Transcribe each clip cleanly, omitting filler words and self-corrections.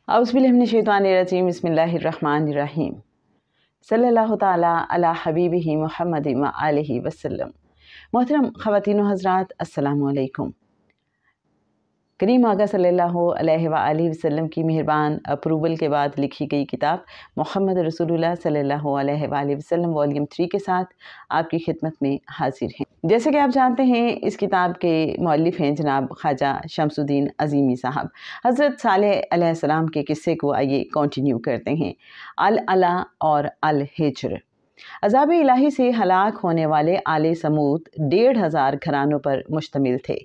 औज़ुबिल्लाहिमिनश्शैतानिर्रजीम बिस्मिल्लाहिर्रहमानिर्रहीम सल्लल्लाहु ताला अला हबीबिही मुहम्मद व आलिहि वसल्लम। मोहतरम ख़वातीन व हज़रात, अस्सलामु अलैकुम। करीम आका सल्लल्लाहु अलैहि व आलिहि वसल्लम की मेहरबान अप्रूवल के बाद लिखी गई किताब मोहम्मद रसूलुल्लाह सल्लल्लाहु अलैहि व आलिहि वसल्लम वॉल्यूम 3 के साथ आपकी खिदमत में हाजिर हैं। जैसे कि आप जानते हैं, इस किताब के मौलिफ़ हैं जनाब ख्वाजा शम्सुद्दीन अज़ीमी साहब। हज़रत सालेह अलैहिस्सलाम के किस्से को आइए कंटिन्यू करते हैं। अल अला और अल हिज्र। अज़ाब इलाही से हलाक होने वाले आले समूद 1500 घरानों पर मुश्तमिल थे,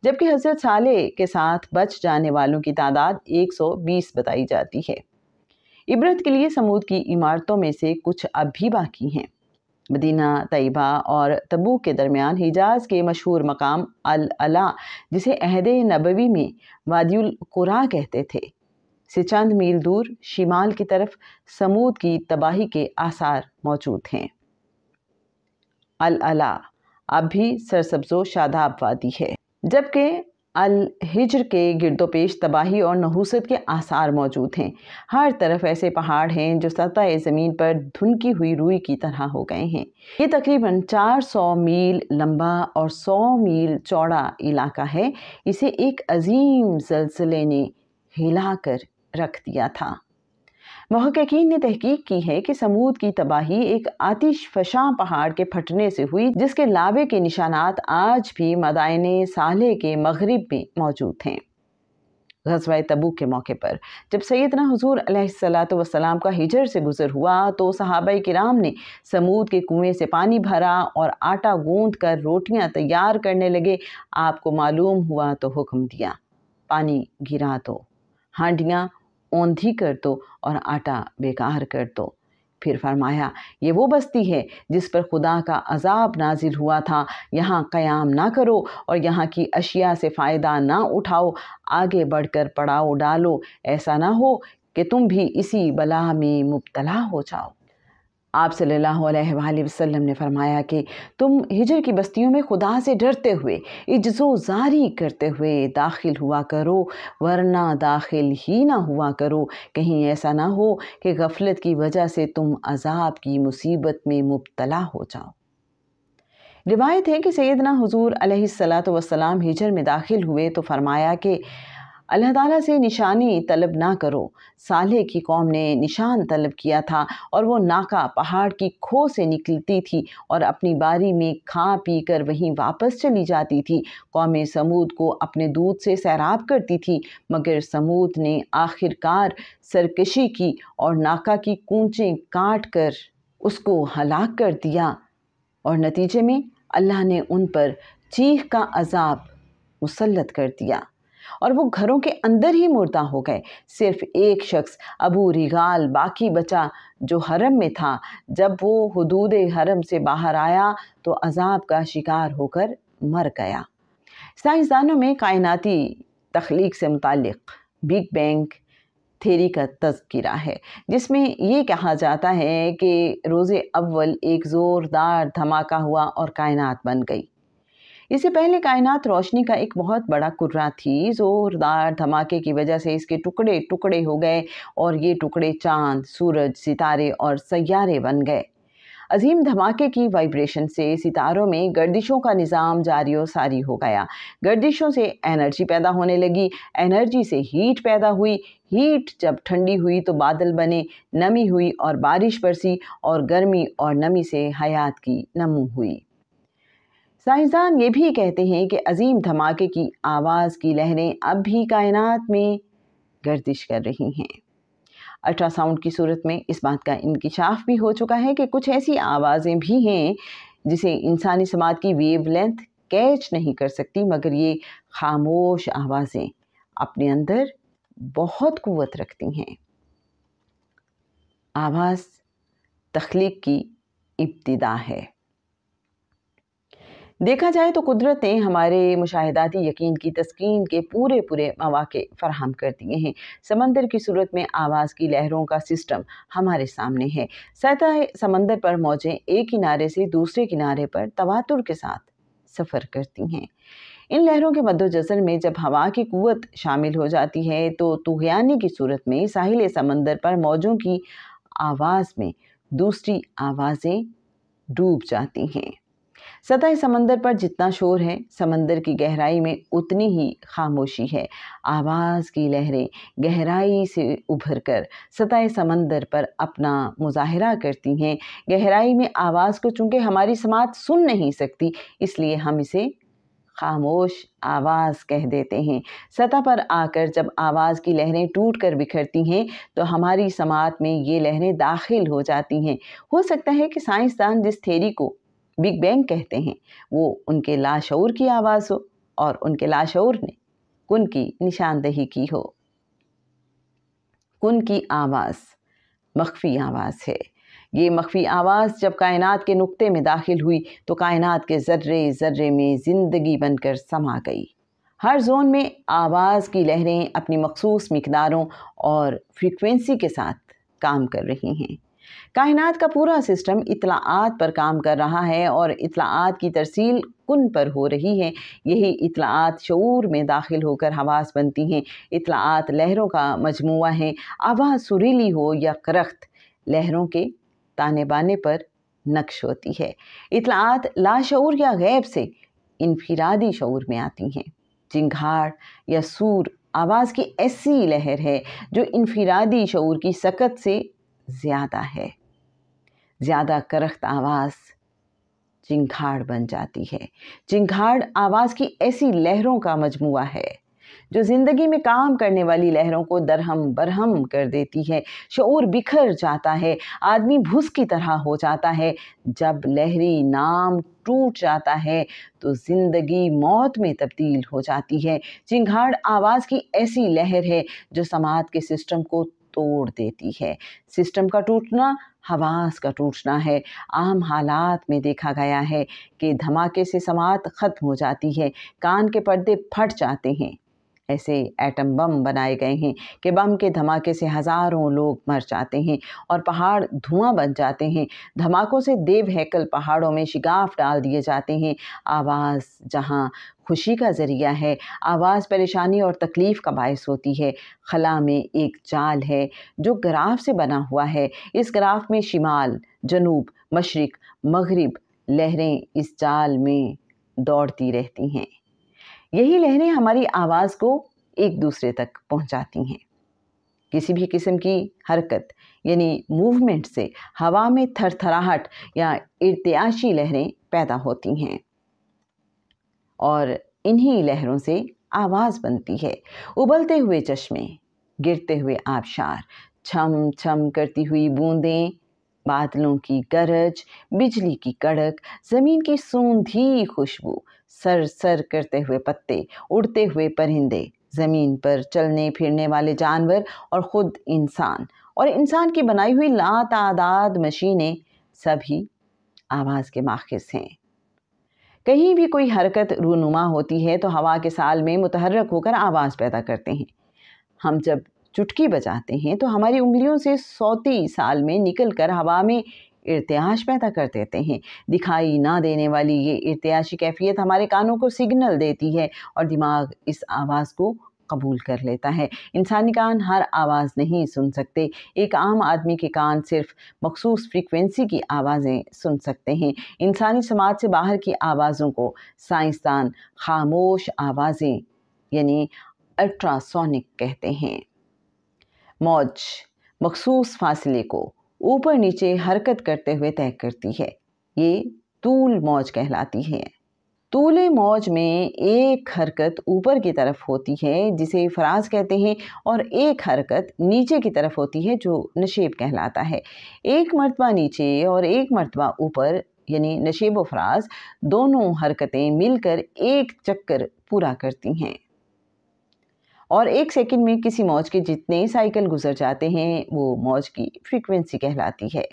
जबकि हज़रत सालेह के साथ बच जाने वालों की तादाद 120 बताई जाती है। इबरत के लिए समूद की इमारतों में से कुछ अब भी बाकी हैं। मदीना तैयबा और तबूक के दरमियान हिजाज के मशहूर मकाम अल अला, जिसे अहदे नबवी में वादियुल कुरा कहते थे, से चंद मील दूर शिमाल की तरफ समूद की तबाही के आसार मौजूद हैं। अल अला अब भी सरसब्ज़ो शादाब वादी है, जबकि अल हिज्र के गिरदोपेश तबाही और नहूसत के आसार मौजूद हैं। हर तरफ ऐसे पहाड़ हैं जो सतह ज़मीन पर धुनकी हुई रुई की तरह हो गए हैं। ये तकरीबन 400 मील लंबा और 100 मील चौड़ा इलाका है। इसे एक अजीम ज़लज़ले ने हिला कर रख दिया था। मुहक्किकीन ने तहकीक की है कि समूद की तबाही एक आतिश फशां पहाड़ के फटने से हुई, जिसके लावे के निशानात आज भी मदाइने सालेह के मगरिब में मौजूद हैं। ग़ज़वा तबूक के मौके पर जब सैयदना हुज़ूर अलैहिस्सलातु वस्सलाम का हिजर से गुज़र हुआ तो सहाबाए किराम ने समूद के कुएं से पानी भरा और आटा गूंद कर रोटियां तैयार करने लगे। आपको मालूम हुआ तो हुक्म दिया, पानी गिरा दो, हांडियाँ औंधी कर दो और आटा बेकार कर दो। फिर फरमाया, ये वो बस्ती है जिस पर खुदा का अजाब नाजिल हुआ था। यहाँ क़याम ना करो और यहाँ की अशिया से फ़ायदा ना उठाओ। आगे बढ़कर पड़ाव डालो, ऐसा ना हो कि तुम भी इसी बला में मुब्तला हो जाओ। आप सल्लल्लाहु अलैहि वसल्लम ने फरमाया कि तुम हिजर की बस्तियों में खुदा से डरते हुए, इज्ज़ो ज़ारी करते हुए दाखिल हुआ करो, वरना दाखिल ही ना हुआ करो। कहीं ऐसा ना हो कि गफलत की वजह से तुम अजाब की मुसीबत में मुब्तला हो जाओ। रिवायत है कि सैयदना हुज़ूर अलैहिस्सलातु वस्सलाम हिजर में दाखिल हुए तो फरमाया कि अल्लाह ताला से निशानी तलब ना करो। सालेह की कौम ने निशान तलब किया था और वो नाका पहाड़ की खो से निकलती थी और अपनी बारी में खा पी कर वहीं वापस चली जाती थी। कौम समूद को अपने दूध से सैराब करती थी, मगर समूद ने आखिरकार सरकशी की और नाका की कूंचें काट कर उसको हलाक कर दिया, और नतीजे में अल्लाह ने उन पर चीख का अजाब मुसल्लत कर दिया और वो घरों के अंदर ही मुर्दा हो गए। सिर्फ एक शख्स अबू रिगाल बाकी बचा जो हरम में था। जब वो हुदूद हरम से बाहर आया तो अजाब का शिकार होकर मर गया। साइंसदानों में कायनाती तख्लीक से मुताल्लिक बिग बैंग थ्योरी का तज़किरा है, जिसमें ये कहा जाता है कि रोज़े अव्वल एक ज़ोरदार धमाका हुआ और कायनात बन गई। इससे पहले कायनात रोशनी का एक बहुत बड़ा कुर्रा थी। ज़ोरदार धमाके की वजह से इसके टुकड़े टुकड़े हो गए और ये टुकड़े चाँद, सूरज, सितारे और सैयारे बन गए। अजीम धमाके की वाइब्रेशन से सितारों में गर्दिशों का निज़ाम जारी और सारी हो गया। गर्दिशों से एनर्जी पैदा होने लगी, एनर्जी से हीट पैदा हुई, हीट जब ठंडी हुई तो बादल बने, नमी हुई और बारिश बरसी, और गर्मी और नमी से हयात की नमू हुई। साइंसदान ये भी कहते हैं कि अजीम धमाके की आवाज़ की लहरें अब भी कायनात में गर्दिश कर रही हैं। अल्ट्रासाउंड की सूरत में इस बात का इंकिशाफ भी हो चुका है कि कुछ ऐसी आवाज़ें भी हैं जिसे इंसानी समात की वेवलेंथ कैच नहीं कर सकती, मगर ये खामोश आवाज़ें अपने अंदर बहुत क़ुव्वत रखती हैं। आवाज़ तख्लीक की इब्तिदा है। देखा जाए तो कुदरत ने हमारे मुशाहिदाती यकीन की तस्कीन के पूरे मौके फराहम कर दिए हैं। समंदर की सूरत में आवाज़ की लहरों का सिस्टम हमारे सामने है। सतह समंदर पर मौजें एक किनारे से दूसरे किनारे पर तवातुर के साथ सफ़र करती हैं। इन लहरों के मद्देनज़र में जब हवा की क़ुव्वत शामिल हो जाती है तो तुग़यानी की सूरत में साहिल समंदर पर मौजों की आवाज़ में दूसरी आवाज़ें डूब जाती हैं। सतह समंदर पर जितना शोर है, समंदर की गहराई में उतनी ही खामोशी है। आवाज़ की लहरें गहराई से उभर कर सतह समंदर पर अपना मुज़ाहरा करती हैं। गहराई में आवाज़ को चूँकि हमारी समात सुन नहीं सकती, इसलिए हम इसे खामोश आवाज़ कह देते हैं। सतह पर आकर जब आवाज़ की लहरें टूट कर बिखरती हैं तो हमारी समात में ये लहरें दाखिल हो जाती हैं। हो सकता है कि साइंसदान जिस थ्योरी को बिग बैंग कहते हैं वो उनके लाशऊर की आवाज़ हो और उनके लाशऊर ने कुन की निशानदही की हो। कुन की आवाज़ मख्फी आवाज़ है। ये मख्फी आवाज़ जब कायनात के नुक्ते में दाखिल हुई तो कायनात के ज़र्रे ज़र्रे में ज़िंदगी बनकर समा गई। हर जोन में आवाज़ की लहरें अपनी मखसूस मिक़दारों और फ्रीक्वेंसी के साथ काम कर रही हैं। कायनात का पूरा सिस्टम इत्तलाआत पर काम कर रहा है और इत्तलाआत की तरसील कुन पर हो रही है। यही इत्तलाआत शऊर में दाखिल होकर हवास बनती हैं। इत्तलाआत लहरों का मजमुआ है। आवाज़ सुरीली हो या करख्त, लहरों के ताने बाने पर नक्श होती है। इत्तलाआत लाशऊर या गैब से इनफिरादी शऊर में आती हैं। चिंगाड़ या सूर आवाज़ की ऐसी लहर है जो इनफिरादी शऊर की सकत से ज़्यादा है। ज़्यादा करख्त आवाज़ चिंगाड़ बन जाती है। चिंगाड़ आवाज़ की ऐसी लहरों का मजमुआ है जो ज़िंदगी में काम करने वाली लहरों को दरहम बरहम कर देती है। शऊर बिखर जाता है, आदमी भूस की तरह हो जाता है। जब लहरी नाम टूट जाता है तो ज़िंदगी मौत में तब्दील हो जाती है। चिंगाड़ आवाज़ की ऐसी लहर है जो समात के सिस्टम को तोड़ देती है। सिस्टम का टूटना हवास का टूटना है। आम हालात में देखा गया है कि धमाके से समात ख़त्म हो जाती है, कान के पर्दे फट जाते हैं। ऐसे एटम बम बनाए गए हैं कि बम के धमाके से हज़ारों लोग मर जाते हैं और पहाड़ धुआं बन जाते हैं। धमाकों से देव हैकल पहाड़ों में शिगाफ डाल दिए जाते हैं। आवाज़ जहाँ खुशी का ज़रिया है, आवाज़ परेशानी और तकलीफ़ का बायस होती है। खला में एक जाल है जो ग्राफ से बना हुआ है। इस ग्राफ में शिमाल, जनूब, मशरिक़, मग़रिब लहरें इस जाल में दौड़ती रहती हैं। यही लहरें हमारी आवाज़ को एक दूसरे तक पहुंचाती हैं। किसी भी किस्म की हरकत यानी मूवमेंट से हवा में थरथराहट या इर्तियाशी लहरें पैदा होती हैं और इन्हीं लहरों से आवाज़ बनती है। उबलते हुए चश्मे, गिरते हुए आबशार, छम छम करती हुई बूंदें, बादलों की गरज, बिजली की कड़क, ज़मीन की सूंधी खुशबू, सर सर करते हुए पत्ते, उड़ते हुए परिंदे, ज़मीन पर चलने फिरने वाले जानवर और ख़ुद इंसान और इंसान की बनाई हुई लातादाद मशीनें सभी आवाज़ के माखिज़ हैं। कहीं भी कोई हरकत रूनुमा होती है तो हवा के साल में मुतहर्रक होकर आवाज़ पैदा करते हैं। हम जब चुटकी बजाते हैं तो हमारी उंगलियों से सौती साल में निकल कर हवा में इर्तियाश पैदा कर देते हैं। दिखाई ना देने वाली ये इर्तियाशी कैफियत हमारे कानों को सिग्नल देती है और दिमाग इस आवाज़ को कबूल कर लेता है। इंसानी कान हर आवाज़ नहीं सुन सकते। एक आम आदमी के कान सिर्फ मखसूस फ्रीक्वेंसी की आवाज़ें सुन सकते हैं। इंसानी समाज से बाहर की आवाज़ों को साइंसदान खामोश आवाज़ें यानी अल्ट्रासोनिक कहते हैं। मौज मखसूस फासले को ऊपर नीचे हरकत करते हुए तय करती है। ये तूल मौज कहलाती है। तूले मौज में एक हरकत ऊपर की तरफ होती है जिसे फराज कहते हैं और एक हरकत नीचे की तरफ होती है जो नशेब कहलाता है। एक मरतबा नीचे और एक मरतबा ऊपर यानी नशेब व फराज दोनों हरकतें मिलकर एक चक्कर पूरा करती हैं और एक सेकंड में किसी मौज के जितने साइकिल गुजर जाते हैं वो मौज की फ्रीक्वेंसी कहलाती है।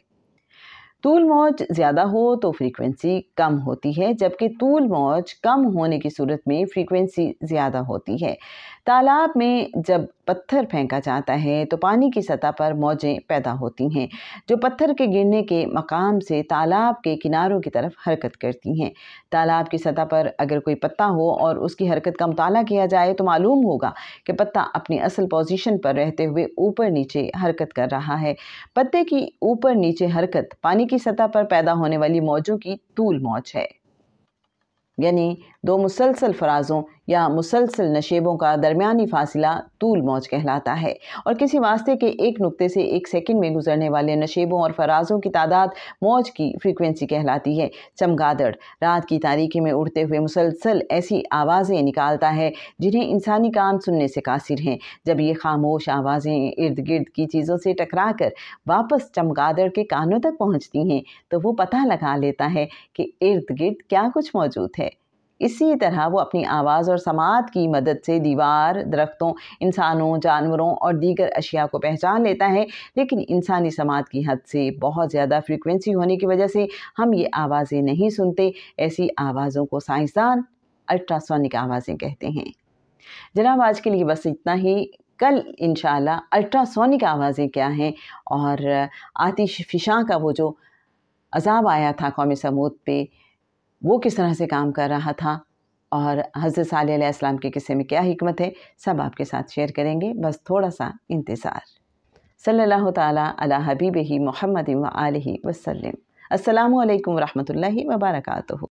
तूल मौज ज़्यादा हो तो फ्रीक्वेंसी कम होती है, जबकि तूल मौज कम होने की सूरत में फ्रीक्वेंसी ज़्यादा होती है। तालाब में जब पत्थर फेंका जाता है तो पानी की सतह पर मौजें पैदा होती हैं जो पत्थर के गिरने के मकाम से तालाब के किनारों की तरफ हरकत करती हैं। तालाब की सतह पर अगर कोई पत्ता हो और उसकी हरकत का मुताला किया जाए तो मालूम होगा कि पत्ता अपनी असल पोजीशन पर रहते हुए ऊपर नीचे हरकत कर रहा है। पत्ते की ऊपर नीचे हरकत पानी की सतह पर पैदा होने वाली मौजों की तूल मौज है, यानी दो मुसलसल फराजों या मुसलसल नशेबों का दरमियानी फासिला तूल मौज कहलाता है और किसी वास्ते के एक नुक्ते से एक सेकंड में गुजरने वाले नशेबों और फराजों की तादाद मौज की फ्रीक्वेंसी कहलाती है। चमगादड़ रात की तारीकी में उड़ते हुए मुसलसल ऐसी आवाज़ें निकालता है जिन्हें इंसानी कान सुनने से कासिर हैं। जब ये खामोश आवाज़ें इर्द गिर्द की चीज़ों से टकरा कर वापस चमगादड़ के कानों तक पहुँचती हैं तो वो पता लगा लेता है कि इर्द गिर्द क्या कुछ मौजूद है। इसी तरह वो अपनी आवाज़ और समात की मदद से दीवार, दरख्तों, इंसानों, जानवरों और दीगर अशिया को पहचान लेता है, लेकिन इंसानी समात की हद से बहुत ज़्यादा फ्रीक्वेंसी होने की वजह से हम ये आवाज़ें नहीं सुनते। ऐसी आवाज़ों को साइंसदान अल्ट्रासोनिक आवाज़ें कहते हैं। जनाब, आज के लिए बस इतना ही। कल इंशाअल्लाह अल्ट्रासोनिक आवाज़ें क्या हैं और आतिश फ़िशां का वो जो अज़ाब आया था कौम समूद पे, वो किस तरह से काम कर रहा था और हज़रत सालेह अलैहिस्सलाम के किस्से में क्या हिकमत है, सब आपके साथ शेयर करेंगे। बस थोड़ा सा इंतज़ार। सल्लल्लाहु ताला अला हबीबिही मुहम्मद व आलिहि वसल्लम। अस्सलामु अलैकुम व रहमतुल्लाहि व बरकातुहू।